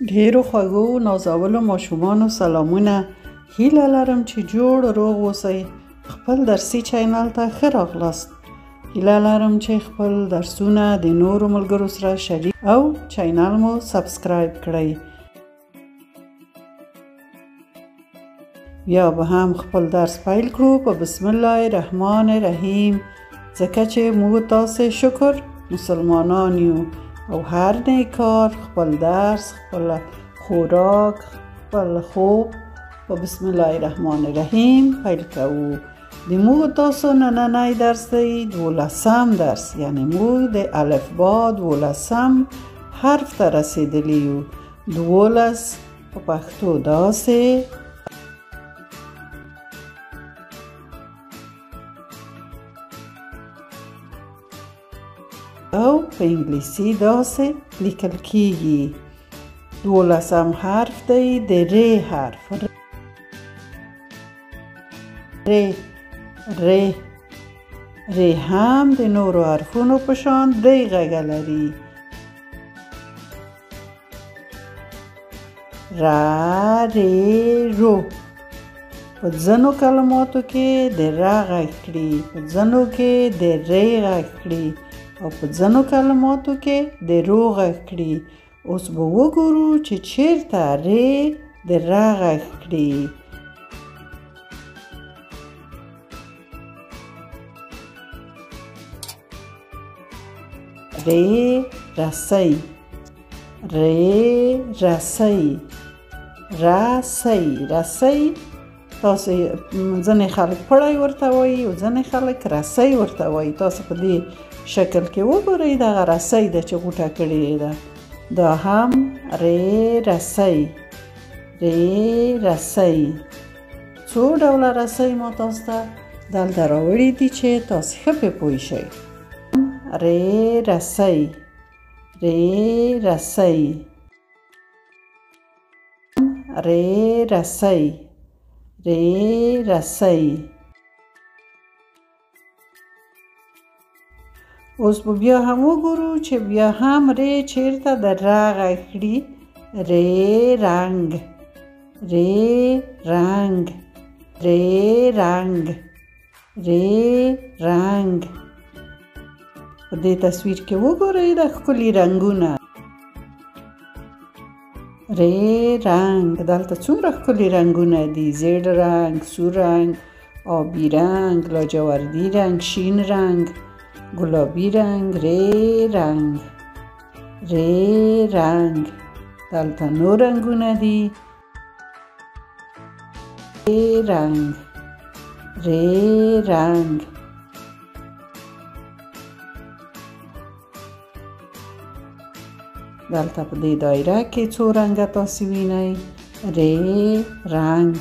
ډیرو خوږو نازولو ماشومانو سلامونه. هیله لرم چې جوړ روغ اوسئ. خپل درسي چینل ته ښه راغلاست. هیله لرم چې خپل درسونه د نورو ملګرو سره شریک او چینل مو سبسکرایب کړئ. بیا به هم خپل درس پیل کړو په بسم الله الرحمن الرحیم، ځکه چې موږ تاسې شکر مسلمانان یو او هر نیک کار، خپل درس، خپل خوراک، خپل خوب په بسم الله الرحمن الرحیم پیل کوو. د موږ تاسو نننی درس دی 12م درس، یعنی موږ د الفبا 12م حرف ته رسیدلی یو. 12 په پښتو داسې او په انګلیسي داسې لیکل کیږي. 12م حرف دی د ر حرف. ر هم د نورو حرفونو په شان درې غږه لري. رو په ځینو کلماتو کې د ر غږ کړي، په ځینو کې د ر غږ کړي او په ځینو کلماتو کې د رو غږ کړي. اوس به وګورو چې چیرته ر د ر غږ کړي. رسی، رسی، رسی. تاسو ځینې خلک پړی ورته وایي او ځینې خلک رسی ورته وایي. تاسو په دې شکل کې وګورئ، دغه رسی ده چې غوټه کړې ده، دا هم رسی. رسی څو ډوله رسی ما تاسو ته دلته راوړي دي چې تاسو ښه پرې پوه شئ. رسی، رسی، رسی، رسی. اوس به بیا هم وګورو چې بیا هم ر چیرته د ر غږ کړي. رنګ، رنګ، رنګ، رنګ. په دې تصویر کې وګورئ د ښکلي رنګونه. رنګ، دلته څومره ښکلي رنګونه دي: زیړ رنګ، سور رنګ، آبي رنګ، لاجوردي رنګ، شین رنګ، ګلابي رنګ، رنګ، رنګ. دلته نور رنګونه دي. رنګ، رنګ. دلته په دې دایره کې څو رنګه تاسو وینئ. رنګ، رنګ.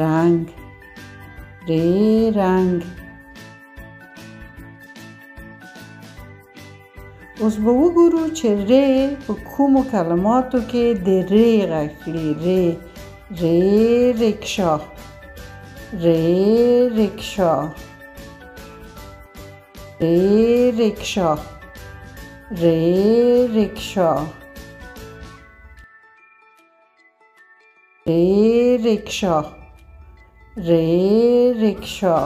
رنګ، رنګ. اوس به وګورو چې ر په کومو کلماتو کې د ر غږ کړي. رکشا، رکشا، رکشا، رکشا، رکشا، رکشا.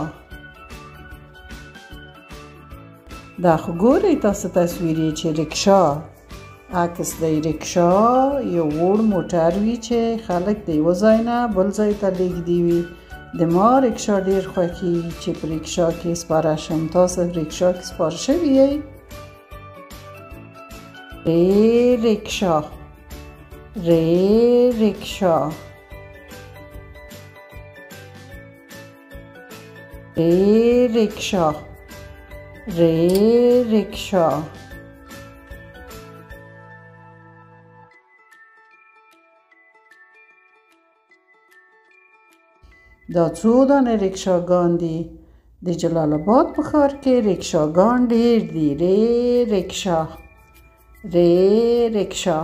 دا خو ګورئ تاسو تصویر چې رکشا عکس دی. رکشا یو وړ موټر وي چې خلک د یوه ځای نه بل ځای ته لیږدي وي. د ما رکشا ډېر خوښېږي چې په رکشا کې سپاره شم. تاسو رکشا کې سپاره شوي یئ؟ رکشا، رکشا، رکشا، رکشا. دا څو دانه رکشاګان دي. د جلال آباد په ښار کې رکشاګان ډېر دي. رکشا، رکشا.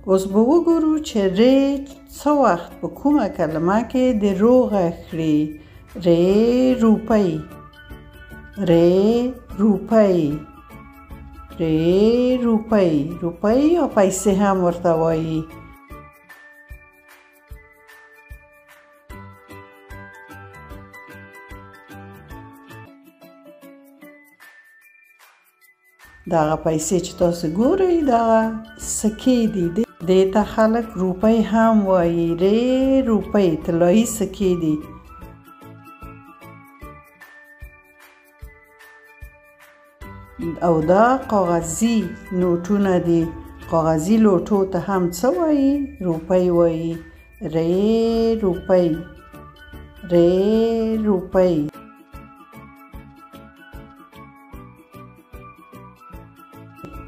اوس به وګورو چې ری څه وخت په کومه کلمه کې د رو غږ کړي. ری روپۍ، ری روپۍ، ری روپۍ. روپۍ یا پیسې هم ورته وایي. دغه پیسې چې تاسو ګورئ دغه سکې دي، دې ته خلک روپۍ هم وایي. ری روپۍ طلایي سکې دي. او دا کاغذي نوټونه دي. کاغذي لوټو ته هم څه وایي؟ روپۍ وایي. ری روپۍ، ری روپۍ.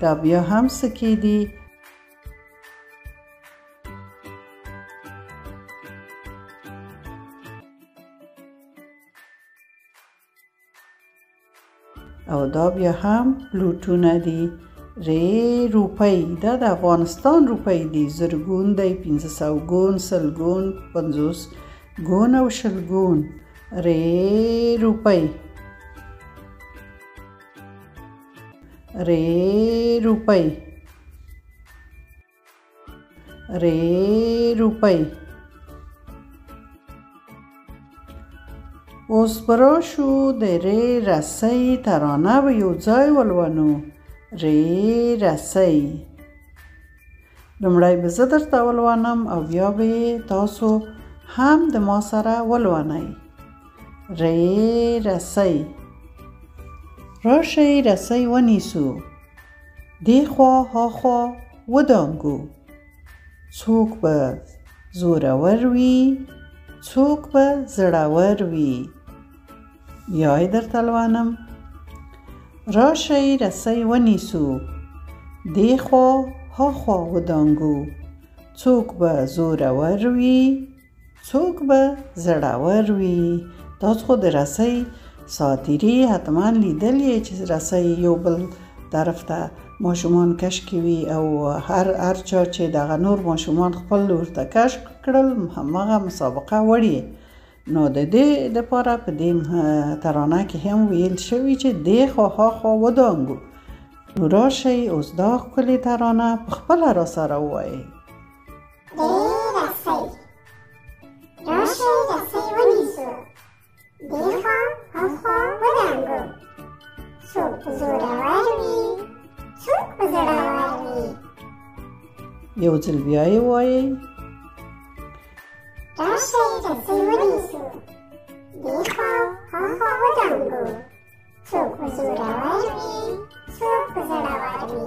دا بیا هم سکې دي. او دا بیا هم لوټونه دي. ری روپۍ، دا د افغانستان روپۍ دي. زرګون دی، 500 ګون، 100 ګون، 50 ګون او 100 ګون. ری روپۍ، ری روپۍ، ری روپۍ. اوس به راشو د ری رسۍ ترانه به یو ځای ولولو. ری رسۍ. لومړی به زه درته ولولم او بیا به تاسو هم د ما سره ولولئ. ری رسۍ. راشئ رسۍ ونیسو، دې خوا ها خوا ودانګو. څوک به زورور وي، څوک به زړور وي. بیا یې درته لولم. راشئ رسۍ ونیسو، دې خوا ها خوا ودانګو. څوک به زورور وي، څوک به زړور وي. تاسو خو د رسۍ ساعتیري حتما لیدلې چې رسۍ یو بل طرف ته ماشومان کش کوي او هر چا چې دغه نور ماشومان خپل لور ته کش کړل همغه مسابقه وړي. نو د دې لپاره په دې ترانه کې هم ویل شوي چې دې خوا ها خوا ودانګو. نو راشئ اوس دا ښکلې ترانه په خپله راسره ووایئ. رسۍ. راشئ رسۍ ونیسو، دې خوا ها خوا ودانګو. څوک به زورور وي، څوک به زړور وي. یو ځل بیا یې ووایئ. راشئ رسۍ ونیسو، دې خوا ها خوا ودانګو. څوک به زورور وي، څوک به زړور وي.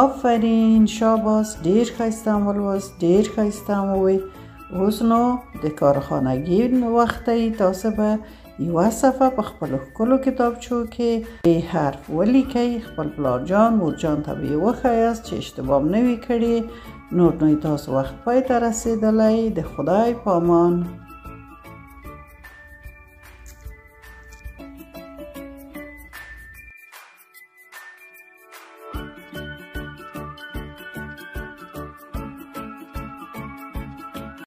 آفرین، شاباس، ډیر ښایسته ولوست، ډیر ښایسته ووی. اوس نو د کارخانګي وخت دی. تاسو به یوه صفحه په خپلو ښکلو کتابچو کې حرف ولیکئ. خپل پلار جان مور جان ته به یې وښایاست چې اشتباه نه وي کړې. نور نو تاسو وخت پای ته رسېدلی. د خدای په امان.